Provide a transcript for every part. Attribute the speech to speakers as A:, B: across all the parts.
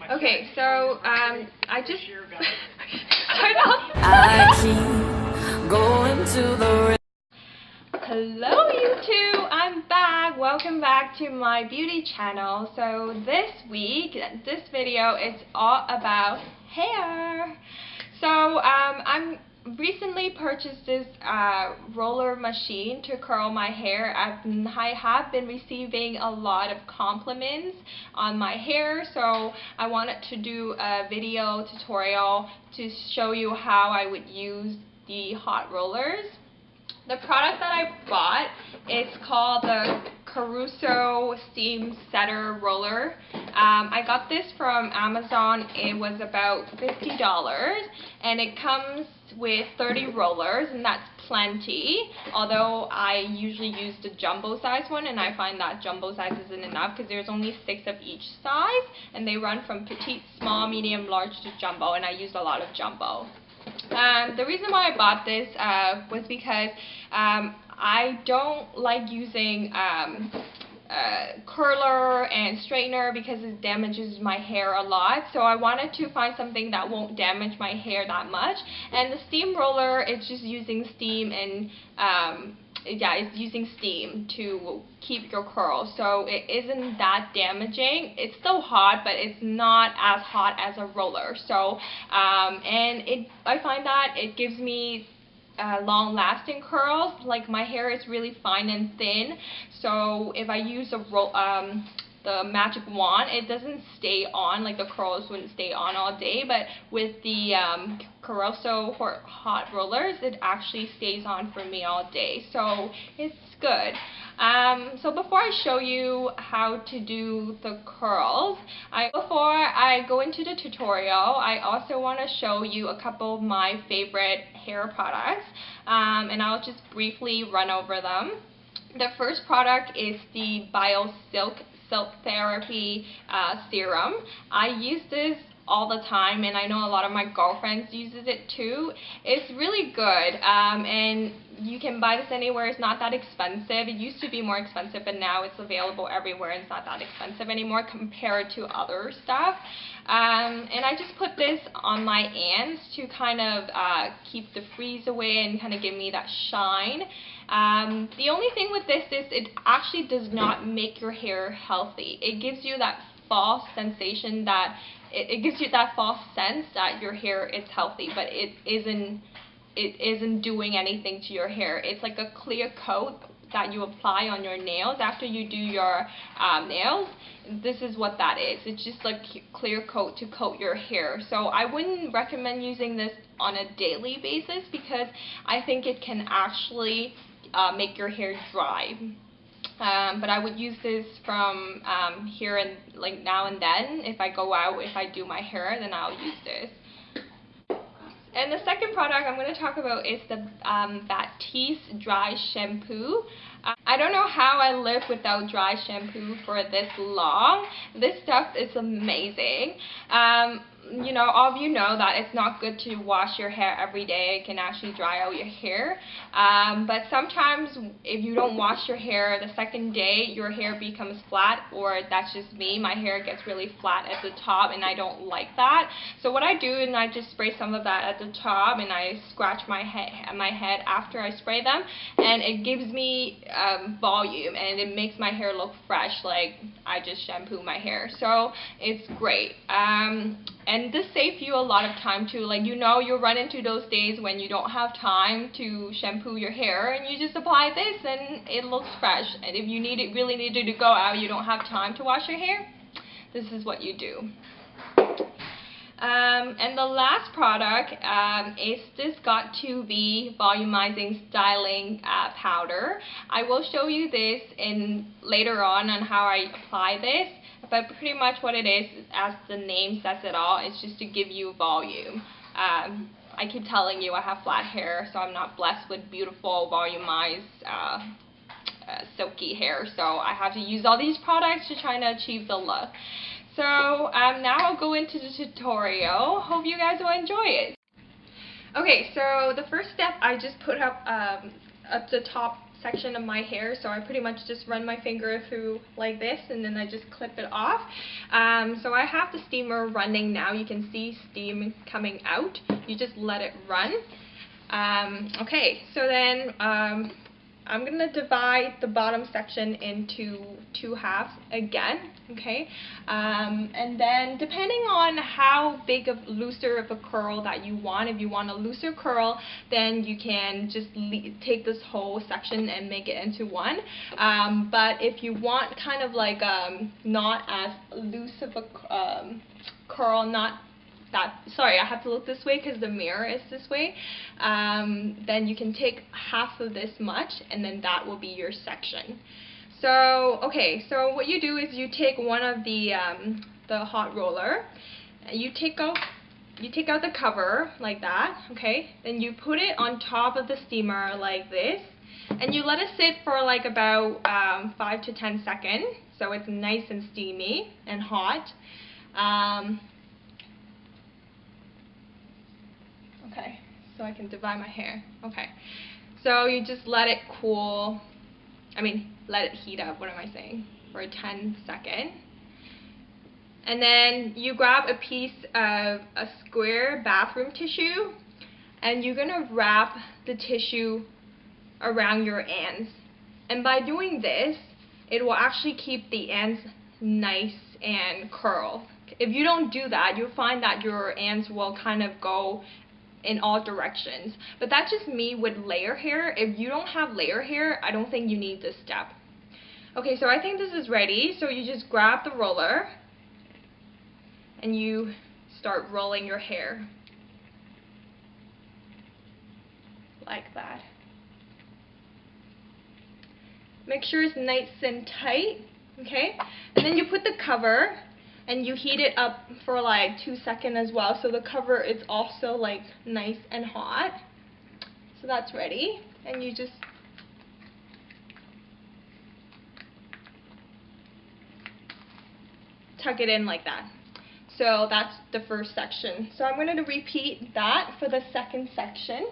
A: Okay, so I just
B: I keep going to the
A: Hello YouTube, I'm back. Welcome back to my beauty channel. So this week, this video is all about hair. So I'm recently purchased this roller machine to curl my hair. I have been receiving a lot of compliments on my hair, so I wanted to do a video tutorial to show you how I would use the hot rollers. The product that I bought is called the Caruso Steam Setter Roller. I got this from Amazon. It was about $50 and it comes with 30 rollers, and that's plenty. Although I usually use the jumbo size one, and I find that jumbo size isn't enough because there's only 6 of each size and they run from petite, small, medium, large to jumbo, and I used a lot of jumbo. The reason why I bought this was because I don't like using curler and straightener because it damages my hair a lot. So I wanted to find something that won't damage my hair that much. And the steam roller, it's just using steam and it's using steam to keep your curls, so it isn't that damaging. It's still hot, but it's not as hot as a roller. So and I find that it gives me long-lasting curls. Like, my hair is really fine and thin, so if I use the magic wand, it doesn't stay on, like the curls wouldn't stay on all day, but with the Caruso hot rollers, it actually stays on for me all day, so it's good. So before I show you how to do the curls, before I go into the tutorial, I also want to show you a couple of my favorite hair products, and I'll just briefly run over them. The first product is the BioSilk Silk Therapy Serum. I use this all the time, and I know a lot of my girlfriends uses it too. It's really good, and you can buy this anywhere. It's not that expensive. It used to be more expensive, but now it's available everywhere and it's not that expensive anymore compared to other stuff. And I just put this on my ends to kind of keep the frizz away and kind of give me that shine. The only thing with this is it actually does not make your hair healthy. It gives you that false sensation that it gives you that false sense that your hair is healthy, but it isn't doing anything to your hair. It's like a clear coat that you apply on your nails after you do your nails. This is what that is. It's just like clear coat to coat your hair. So I wouldn't recommend using this on a daily basis because I think it can actually make your hair dry. But I would use this from here and like now and then. If I go out, if I do my hair, then I'll use this. And the second product I'm going to talk about is the Batiste Dry Shampoo. I don't know how I live without dry shampoo for this long. This stuff is amazing. You know, all of you know that it's not good to wash your hair every day. It can actually dry out your hair. But sometimes if you don't wash your hair the second day, your hair becomes flat, or that's just me. My hair gets really flat at the top and I don't like that. So what I do is I just spray some of that at the top and I scratch my head after I spray them, and it gives me volume and it makes my hair look fresh, like I just shampoo my hair. So it's great. And this saves you a lot of time too. Like, you know, you run into those days when you don't have time to shampoo your hair, and you just apply this and it looks fresh. And if you really needed to go out, you don't have time to wash your hair, this is what you do. And the last product is this Got2b Volumizing Styling Powder. I will show you this later on how I apply this, but pretty much what it is, as the name says it all, it's just to give you volume. I keep telling you I have flat hair, so I'm not blessed with beautiful volumized silky hair, so I have to use all these products to try to achieve the look. So now I'll go into the tutorial. Hope you guys will enjoy it. Okay, so the first step, I just put up at the top section of my hair, so I pretty much just run my finger through like this and then I just clip it off. So I have the steamer running now. You can see steam coming out. You just let it run. Okay, so then I'm going to divide the bottom section into 2 halves again, okay? And then depending on how big of looser of a curl that you want, if you want a looser curl, then you can just take this whole section and make it into one. But if you want kind of like not as loose of a curl, not that, sorry, I have to look this way because the mirror is this way, then you can take half of this much and then that will be your section. So, okay, so what you do is you take one of the hot roller, you take out the cover like that, okay, then you put it on top of the steamer like this, and you let it sit for like about 5 to 10 seconds, so it's nice and steamy and hot. Okay, so I can divide my hair. Okay, so you just let it cool, let it heat up, what am I saying, for 10 seconds. And then you grab a piece of a square bathroom tissue and you're going to wrap the tissue around your ends. And by doing this, it will actually keep the ends nice and curled. If you don't do that, you'll find that your ends will kind of go in all directions. But that's just me with layer hair. If you don't have layer hair, I don't think you need this step. Okay, so I think this is ready. So you just grab the roller and you start rolling your hair like that. Make sure it's nice and tight, okay? And then you put the cover and you heat it up for like 2 seconds as well, so the cover is also like nice and hot. So that's ready, and you just tuck it in like that. So that's the first section. So I'm going to repeat that for the second section.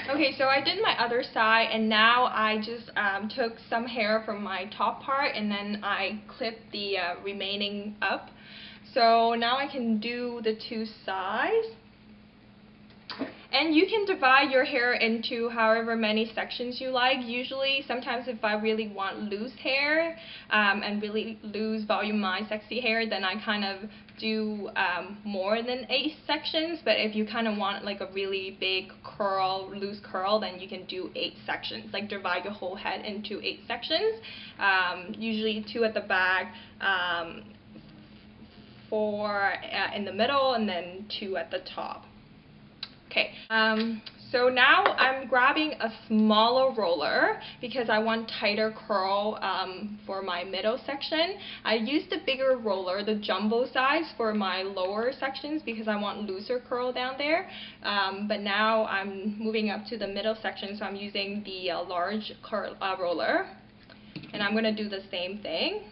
A: Okay, so I did my other side, and now I just took some hair from my top part and then I clipped the remaining up. So now I can do the 2 sides. And you can divide your hair into however many sections you like. Usually, sometimes if I really want loose hair and really loose volumized sexy hair, then I kind of do more than 8 sections. But if you kind of want like a really big curl, loose curl, then you can do 8 sections. Like divide your whole head into 8 sections. Usually 2 at the back, 4 in the middle, and then 2 at the top. Okay, so now I'm grabbing a smaller roller because I want tighter curl for my middle section. I used the bigger roller, the jumbo size, for my lower sections because I want looser curl down there. But now I'm moving up to the middle section, so I'm using the large curl roller. And I'm going to do the same thing.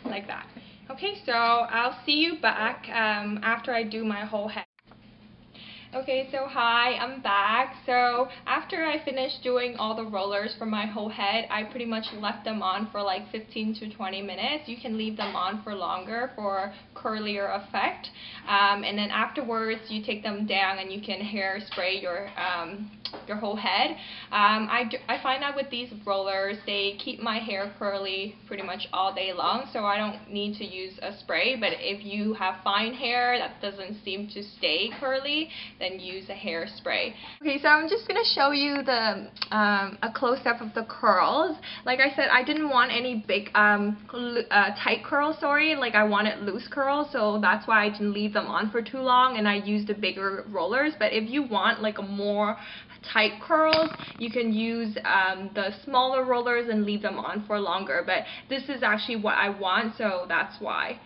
A: Like that. Okay, so I'll see you back after I do my whole head. Okay, so hi, I'm back. So after I finished doing all the rollers for my whole head, I pretty much left them on for like 15 to 20 minutes. You can leave them on for longer for curlier effect. And then afterwards, you take them down and you can hairspray your whole head. I find that with these rollers, they keep my hair curly pretty much all day long, so I don't need to use a spray. But if you have fine hair that doesn't seem to stay curly, then use a hairspray. Okay, so I'm just gonna show you the a close-up of the curls. Like I said, I didn't want any big tight curls, like I wanted loose curls, so that's why I didn't leave them on for too long, and I used the bigger rollers. But if you want like a more tight curls, you can use the smaller rollers and leave them on for longer, but this is actually what I want, so that's why.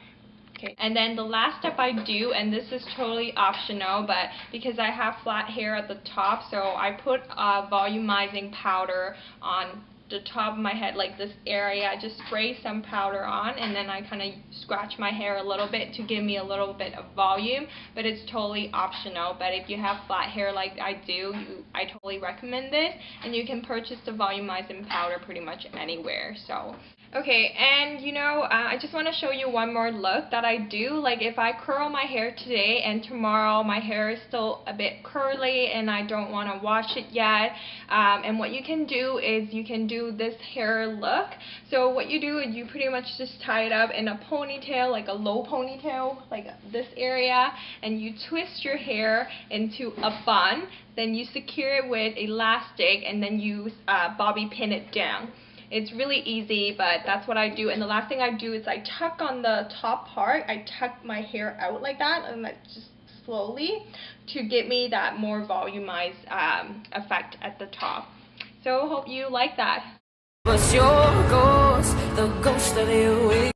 A: Okay, and then the last step I do, and this is totally optional, but because I have flat hair at the top, so I put volumizing powder on the top of my head, like this area. I just spray some powder on, and then I kind of scratch my hair a little bit to give me a little bit of volume, but it's totally optional. But if you have flat hair like I do, I totally recommend this, and you can purchase the volumizing powder pretty much anywhere. So okay, and you know, I just want to show you one more look that I do. Like if I curl my hair today and tomorrow my hair is still a bit curly and I don't want to wash it yet, and what you can do is you can do this hair look. So what you do is you pretty much just tie it up in a ponytail, like a low ponytail, like this area, and you twist your hair into a bun, then you secure it with elastic, and then you bobby pin it down. It's really easy, but that's what I do. And the last thing I do is I tuck on the top part. I tuck my hair out like that, and that just slowly to get me that more volumized effect at the top. So hope you like that.
B: What's your ghost, the ghost of you?